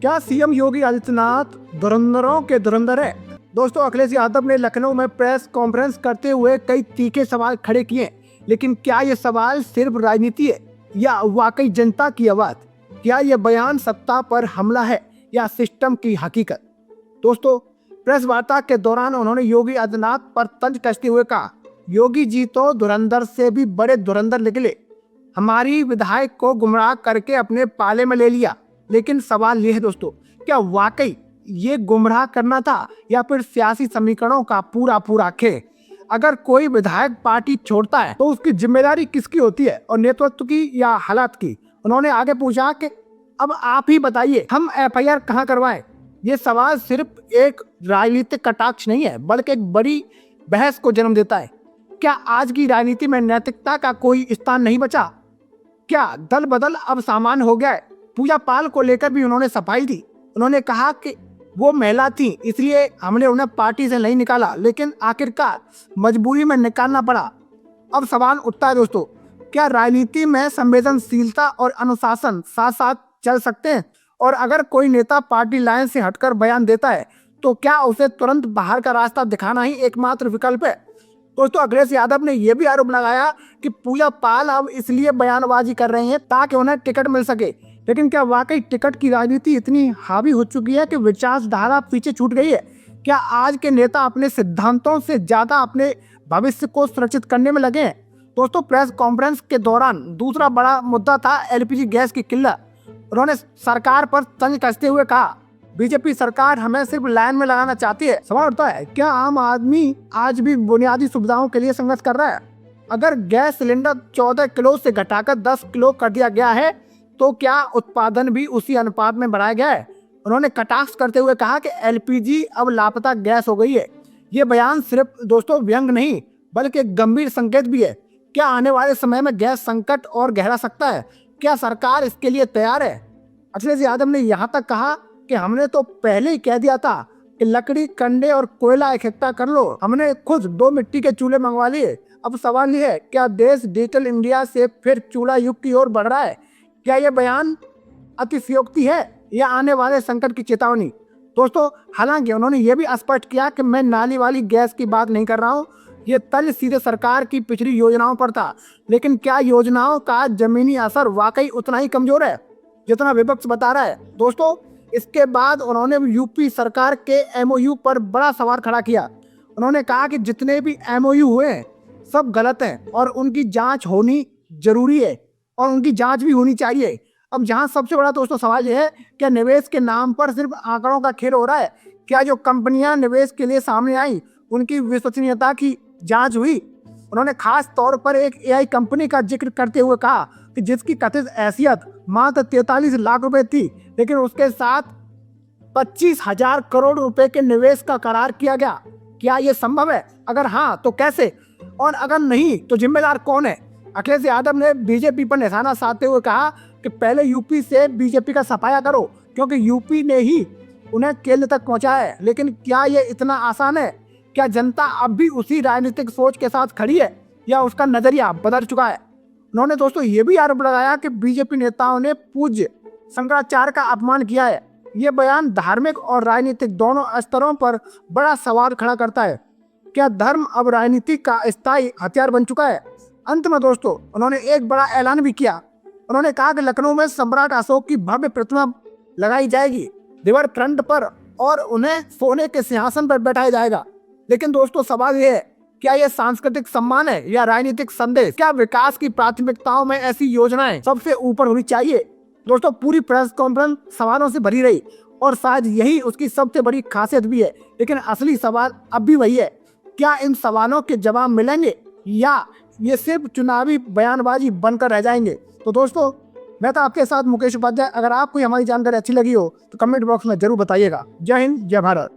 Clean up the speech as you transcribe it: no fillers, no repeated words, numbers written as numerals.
क्या सीएम योगी आदित्यनाथ धुरंधरों के धुरंधर है? दोस्तों, अखिलेश यादव ने लखनऊ में प्रेस कॉन्फ्रेंस करते हुए कई तीखे सवाल खड़े किए, लेकिन क्या ये सवाल सिर्फ राजनीति है या वाकई जनता की आवाज? क्या ये बयान सत्ता पर हमला है या सिस्टम की हकीकत? दोस्तों, प्रेस वार्ता के दौरान उन्होंने योगी आदित्यनाथ पर तंज कसते हुए कहा, योगी जी तो धुरंधर से भी बड़े धुरंधर निकले। हमारी विधायक को गुमराह करके अपने पाले में ले लिया। लेकिन सवाल ये है दोस्तों, क्या वाकई ये गुमराह करना था या फिर सियासी समीकरणों का पूरा खेल? अगर कोई विधायक पार्टी छोड़ता है तो उसकी जिम्मेदारी किसकी होती है, और नेतृत्व की या हालात की? उन्होंने आगे पूछा कि अब आप ही बताइए, हम एफआईआर कहां करवाएं? ये सवाल सिर्फ एक राजनीतिक कटाक्ष नहीं है, बल्कि एक बड़ी बहस को जन्म देता है। क्या आज की राजनीति में नैतिकता का कोई स्थान नहीं बचा? क्या दल बदल अब सामान्य हो गया है? पूजा पाल को लेकर भी उन्होंने सफाई दी। उन्होंने कहा कि वो महिला थी, इसलिए हमने उन्हें पार्टी से नहीं निकाला, लेकिन आखिरकार मजबूरी में निकालना पड़ा। अब सवाल उठता है दोस्तों, क्या राजनीति में संवेदनशीलता और अनुशासन साथ साथ चल सकते हैं? और अगर कोई नेता पार्टी लाइन से हटकर बयान देता है तो क्या उसे तुरंत बाहर का रास्ता दिखाना ही एकमात्र विकल्प है? दोस्तों, अखिलेश यादव ने यह भी आरोप लगाया कि पूजा पाल अब इसलिए बयानबाजी कर रहे हैं ताकि उन्हें टिकट मिल सके। लेकिन क्या वाकई टिकट की राजनीति इतनी हावी हो चुकी है कि विचारधारा पीछे छूट गई है? क्या आज के नेता अपने सिद्धांतों से ज्यादा अपने भविष्य को सुरक्षित करने में लगे हैं? दोस्तों, प्रेस कॉन्फ्रेंस के दौरान दूसरा बड़ा मुद्दा था एलपीजी गैस की किल्लत। उन्होंने सरकार पर तंज कसते हुए कहा, बीजेपी सरकार हमें सिर्फ लाइन में लगाना चाहती है। सवाल उठता है, क्या आम आदमी आज भी बुनियादी सुविधाओं के लिए संघर्ष कर रहा है? अगर गैस सिलेंडर 14 किलो से घटाकर 10 किलो कर दिया गया है तो क्या उत्पादन भी उसी अनुपात में बढ़ाया गया है? उन्होंने कटाक्ष करते हुए कहा कि एलपीजी अब लापता गैस हो गई है। ये बयान सिर्फ दोस्तों व्यंग नहीं, बल्कि एक गंभीर संकेत भी है। क्या आने वाले समय में गैस संकट और गहरा सकता है? क्या सरकार इसके लिए तैयार है? अखिलेश यादव ने यहाँ तक कहा कि हमने तो पहले ही कह दिया था कि लकड़ी, कंडे और कोयला इकट्ठा कर लो। हमने खुद 2 मिट्टी के चूल्हे मंगवा लिए। अब सवाल ये है, क्या देश डिजिटल इंडिया से फिर चूल्हा युग की ओर बढ़ रहा है? क्या यह बयान अतिशयोक्ति है या आने वाले संकट की चेतावनी? दोस्तों, हालांकि उन्होंने ये भी स्पष्ट किया कि मैं नाली वाली गैस की बात नहीं कर रहा हूँ, ये तल सीधे सरकार की पिछली योजनाओं पर था। लेकिन क्या योजनाओं का जमीनी असर वाकई उतना ही कमजोर है जितना विपक्ष बता रहा है? दोस्तों, इसके बाद उन्होंने यूपी सरकार के एमओयू पर बड़ा सवाल खड़ा किया। उन्होंने कहा कि जितने भी एमओयू हुए हैं सब गलत हैं और उनकी जांच होनी जरूरी है और उनकी जांच भी होनी चाहिए। अब जहां सबसे बड़ा दोस्तों सवाल यह है, क्या निवेश के नाम पर सिर्फ आंकड़ों का खेल हो रहा है? क्या जो कंपनियां निवेश के लिए सामने आई उनकी विश्वसनीयता की जांच हुई? उन्होंने खास तौर पर एक एआई कंपनी का जिक्र करते हुए कहा कि जिसकी कथित हैसियत मात्र 43 लाख रुपए थी, लेकिन उसके साथ 25,000 करोड़ रुपए के निवेश का करार किया गया। क्या यह संभव है? अगर हाँ तो कैसे, और अगर नहीं तो जिम्मेदार कौन है? अखिलेश यादव ने बीजेपी पर निशाना साधते हुए कहा कि पहले यूपी से बीजेपी का सफाया करो, क्योंकि यूपी ने ही उन्हें केंद्र तक पहुंचाया है। लेकिन क्या यह इतना आसान है? क्या जनता अब भी उसी राजनीतिक सोच के साथ खड़ी है या उसका नजरिया बदल चुका है? उन्होंने दोस्तों ये भी आरोप लगाया कि बीजेपी नेताओं ने पूज्य शंकराचार्य का अपमान किया है। ये बयान धार्मिक और राजनीतिक दोनों स्तरों पर बड़ा सवाल खड़ा करता है। क्या धर्म अब राजनीति का स्थायी हथियार बन चुका है? अंत में दोस्तों, उन्होंने एक बड़ा ऐलान भी किया। उन्होंने कहा कि लखनऊ में सम्राट अशोक की भव्य प्रतिमा लगाई जाएगी रिवर फ्रंट पर और उन्हें सोने के सिंहासन पर बैठाया जाएगा। लेकिन दोस्तों, सवाल यह है, क्या यह सांस्कृतिक सम्मान है या राजनीतिक संदेश? क्या विकास की प्राथमिकताओं में ऐसी योजनाएं सबसे ऊपर होनी चाहिए? दोस्तों, पूरी प्रेस कॉन्फ्रेंस सवालों से भरी रही और शायद यही उसकी सबसे बड़ी खासियत भी है। लेकिन असली सवाल अब भी वही है, क्या इन सवालों के जवाब मिलेंगे या ये सिर्फ चुनावी बयानबाजी बनकर रह जाएंगे? तो दोस्तों, मैं था आपके साथ मुकेश उपाध्याय। अगर आपको हमारी जानकारी अच्छी लगी हो तो कमेंट बॉक्स में जरूर बताइएगा। जय हिंद, जय भारत।